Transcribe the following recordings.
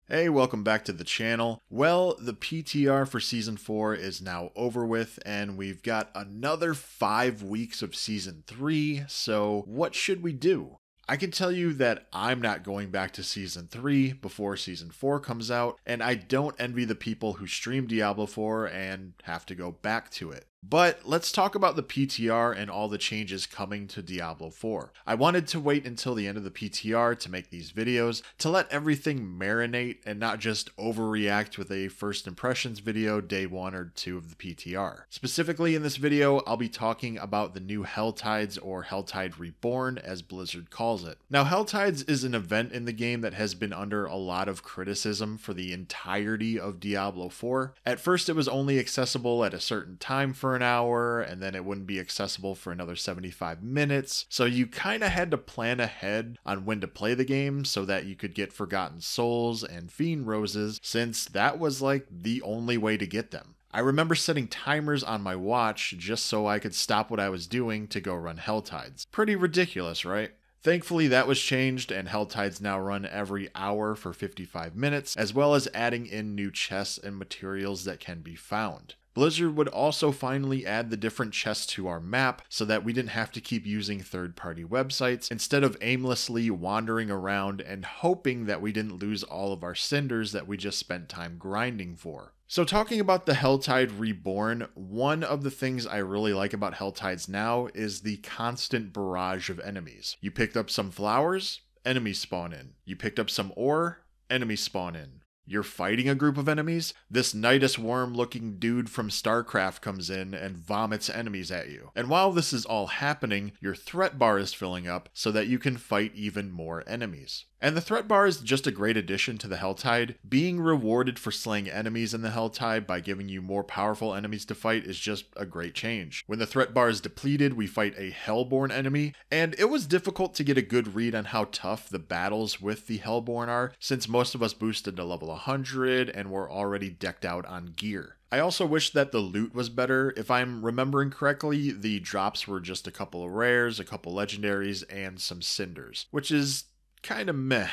Hey, welcome back to the channel. Well, the PTR for Season 4 is now over with, and we've got another 5 weeks of Season 3, so what should we do? I can tell you that I'm not going back to Season 3 before Season 4 comes out, and I don't envy the people who stream Diablo 4 and have to go back to it. But let's talk about the PTR and all the changes coming to Diablo 4. I wanted to wait until the end of the PTR to make these videos, to let everything marinate and not just overreact with a first impressions video day 1 or 2 of the PTR. Specifically in this video, I'll be talking about the new Helltides, or Helltide Reborn as Blizzard calls it. Now, Helltides is an event in the game that has been under a lot of criticism for the entirety of Diablo 4. At first it was only accessible at a certain time for an hour, and then it wouldn't be accessible for another 75 minutes, so you kinda had to plan ahead on when to play the game so that you could get Forgotten Souls and Fiend Roses, since that was like the only way to get them. I remember setting timers on my watch just so I could stop what I was doing to go run Helltides. Pretty ridiculous, right? Thankfully that was changed, and Helltides now run every hour for 55 minutes, as well as adding in new chests and materials that can be found. Blizzard would also finally add the different chests to our map so that we didn't have to keep using third-party websites instead of aimlessly wandering around and hoping that we didn't lose all of our cinders that we just spent time grinding for. So talking about the Helltide Reborn, one of the things I really like about Helltides now is the constant barrage of enemies. You picked up some flowers, enemies spawn in. You picked up some ore, enemies spawn in. You're fighting a group of enemies, this Nidus worm looking dude from StarCraft comes in and vomits enemies at you. And while this is all happening, your threat bar is filling up so that you can fight even more enemies. And the threat bar is just a great addition to the Helltide. Being rewarded for slaying enemies in the Helltide by giving you more powerful enemies to fight is just a great change. When the threat bar is depleted, we fight a Hellborn enemy, and it was difficult to get a good read on how tough the battles with the Hellborn are, since most of us boosted to level 100 and were already decked out on gear. I also wish that the loot was better. If I'm remembering correctly, the drops were just a couple of rares, a couple legendaries, and some cinders, which is kind of meh.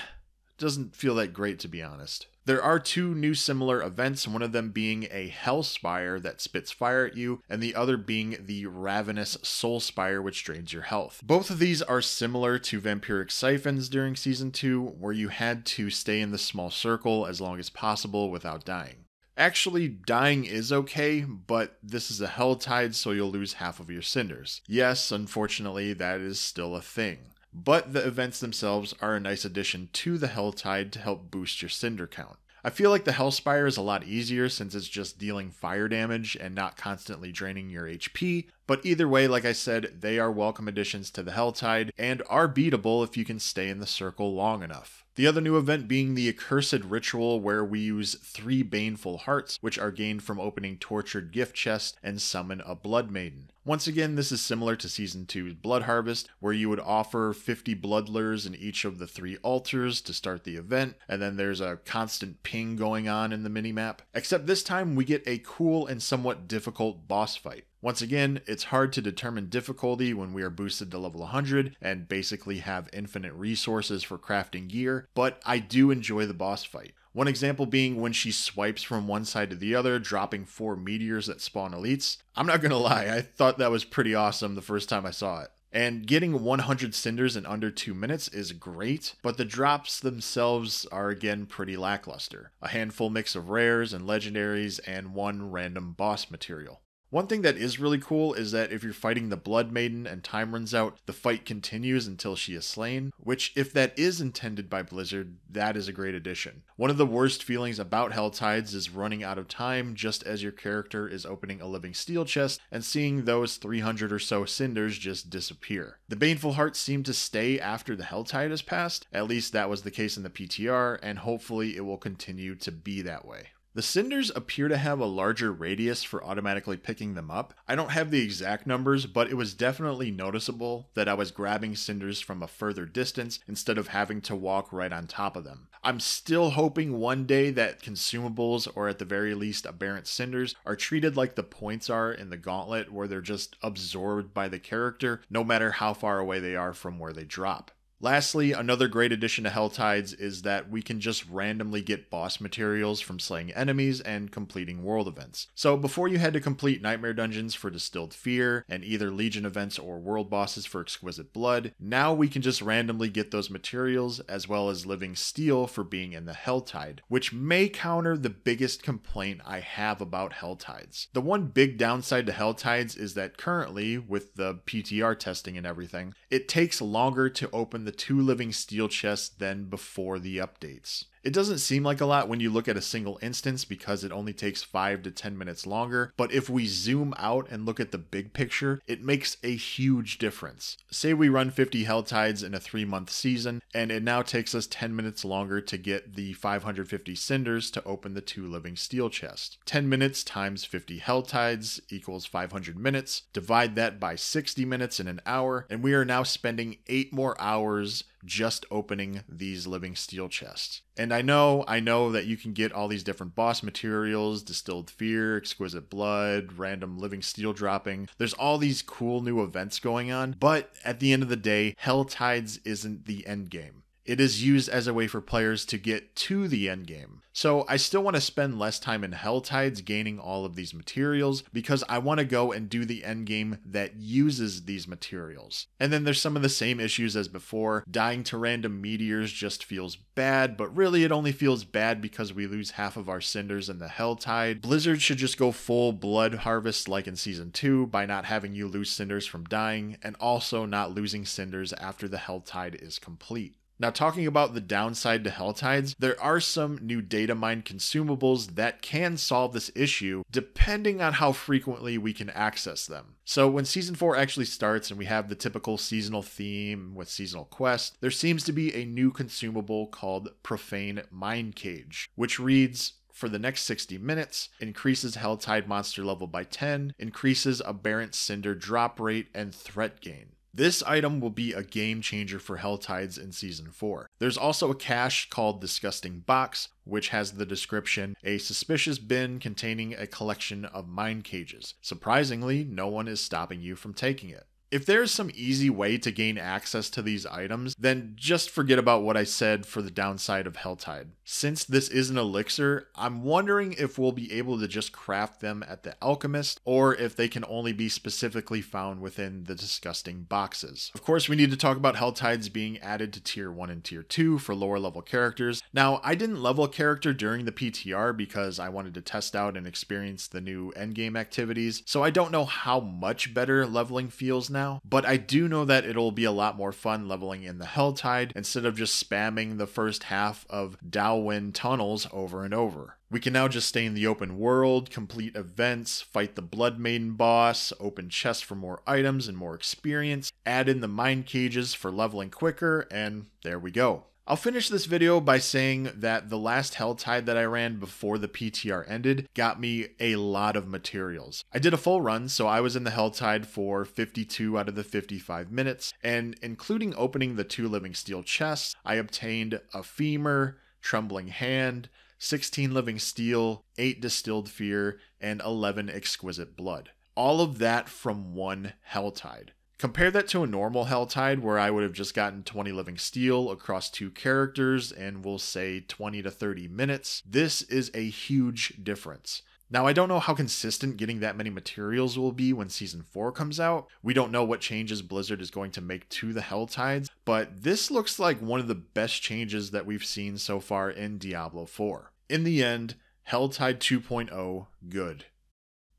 Doesn't feel that great, to be honest. There are 2 new similar events, one of them being a Hellspire that spits fire at you, and the other being the Ravenous Soulspire, which drains your health. Both of these are similar to Vampiric Siphons during Season 2, where you had to stay in the small circle as long as possible without dying. Actually, dying is okay, but this is a Helltide, so you'll lose half of your cinders. Yes, unfortunately, that is still a thing. But the events themselves are a nice addition to the Helltide to help boost your cinder count. I feel like the Hellspire is a lot easier since it's just dealing fire damage and not constantly draining your HP, but either way, like I said, they are welcome additions to the Helltide and are beatable if you can stay in the circle long enough. The other new event being the Accursed ritual, where we use 3 baneful hearts, which are gained from opening tortured gift chests and summon a blood maiden. Once again, this is similar to Season 2's Blood Harvest, where you would offer 50 bloodlures in each of the 3 altars to start the event, and then there's a constant ping going on in the minimap. Except this time we get a cool and somewhat difficult boss fight. Once again, it's hard to determine difficulty when we are boosted to level 100 and basically have infinite resources for crafting gear, but I do enjoy the boss fight. One example being when she swipes from one side to the other, dropping 4 meteors that spawn elites. I'm not gonna lie, I thought that was pretty awesome the first time I saw it. And getting 100 cinders in under 2 minutes is great, but the drops themselves are again pretty lackluster. A handful mix of rares and legendaries and 1 random boss material. One thing that is really cool is that if you're fighting the Blood Maiden and time runs out, the fight continues until she is slain, which, if that is intended by Blizzard, that is a great addition. One of the worst feelings about Helltides is running out of time just as your character is opening a living steel chest and seeing those 300 or so cinders just disappear. The baneful hearts seem to stay after the Helltide has passed, at least that was the case in the PTR, and hopefully it will continue to be that way. The cinders appear to have a larger radius for automatically picking them up. I don't have the exact numbers, but it was definitely noticeable that I was grabbing cinders from a further distance instead of having to walk right on top of them. I'm still hoping one day that consumables, or at the very least aberrant cinders, are treated like the points are in the Gauntlet, where they're just absorbed by the character, no matter how far away they are from where they drop. Lastly, another great addition to Helltides is that we can just randomly get boss materials from slaying enemies and completing world events. So before you had to complete Nightmare Dungeons for Distilled Fear and either Legion events or world bosses for Exquisite Blood, now we can just randomly get those materials as well as Living Steel for being in the Helltide, which may counter the biggest complaint I have about Helltides. The one big downside to Helltides is that currently, with the PTR testing and everything, it takes longer to open the 2 Living Steel chests than before the updates. It doesn't seem like a lot when you look at a single instance because it only takes 5 to 10 minutes longer, but if we zoom out and look at the big picture, it makes a huge difference. Say we run 50 Helltides in a 3-month season, and it now takes us 10 minutes longer to get the 550 Cinders to open the 2 Living Steel chests. 10 minutes times 50 Helltides equals 500 minutes. Divide that by 60 minutes in an hour, and we are now spending 8 more hours just opening these Living Steel chests. And I know that you can get all these different boss materials, Distilled Fear, Exquisite Blood, random Living Steel dropping. There's all these cool new events going on, but at the end of the day, Helltides isn't the end game. It is used as a way for players to get to the end game. So I still want to spend less time in Helltides gaining all of these materials because I want to go and do the end game that uses these materials. And then there's some of the same issues as before. Dying to random meteors just feels bad, but really it only feels bad because we lose half of our Cinders in the Helltide. Blizzard should just go full blood harvest like in Season 2 by not having you lose Cinders from dying and also not losing Cinders after the Helltide is complete. Now, talking about the downside to Helltides, there are some new data mine consumables that can solve this issue depending on how frequently we can access them. So when Season 4 actually starts and we have the typical seasonal theme with seasonal quests, there seems to be a new consumable called Profane Mindcage, which reads, for the next 60 minutes, increases Helltide monster level by 10, increases aberrant Cinder drop rate and threat gain. This item will be a game changer for Helltides in Season 4. There's also a cache called Disgusting Box, which has the description, a suspicious bin containing a collection of mind cages. Surprisingly, no one is stopping you from taking it. If there's some easy way to gain access to these items, then just forget about what I said for the downside of Helltide. Since this is an elixir, I'm wondering if we'll be able to just craft them at the Alchemist, or if they can only be specifically found within the Disgusting Boxes. Of course, we need to talk about Helltides being added to Tier 1 and Tier 2 for lower level characters. Now, I didn't level a character during the PTR because I wanted to test out and experience the new endgame activities, so I don't know how much better leveling feels now. But I do know that it'll be a lot more fun leveling in the Helltide instead of just spamming the first half of Dalwyn tunnels over and over. We can now just stay in the open world, complete events, fight the Blood Maiden boss, open chests for more items and more experience, add in the mind cages for leveling quicker, and there we go. I'll finish this video by saying that the last Helltide that I ran before the PTR ended got me a lot of materials. I did a full run, so I was in the Helltide for 52 out of the 55 minutes, and including opening the 2 Living Steel chests, I obtained a Femur, Trembling Hand, 16 Living Steel, 8 Distilled Fear, and 11 Exquisite Blood. All of that from one Helltide. Compare that to a normal Helltide where I would have just gotten 20 Living Steel across 2 characters and we'll say 20 to 30 minutes. This is a huge difference. Now, I don't know how consistent getting that many materials will be when Season 4 comes out. We don't know what changes Blizzard is going to make to the Helltides, but this looks like one of the best changes that we've seen so far in Diablo 4. In the end, Helltide 2.0, good.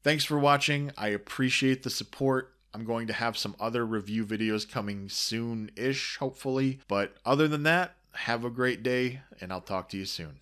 Thanks for watching. I appreciate the support. I'm going to have some other review videos coming soon-ish, hopefully. But other than that, have a great day, and I'll talk to you soon.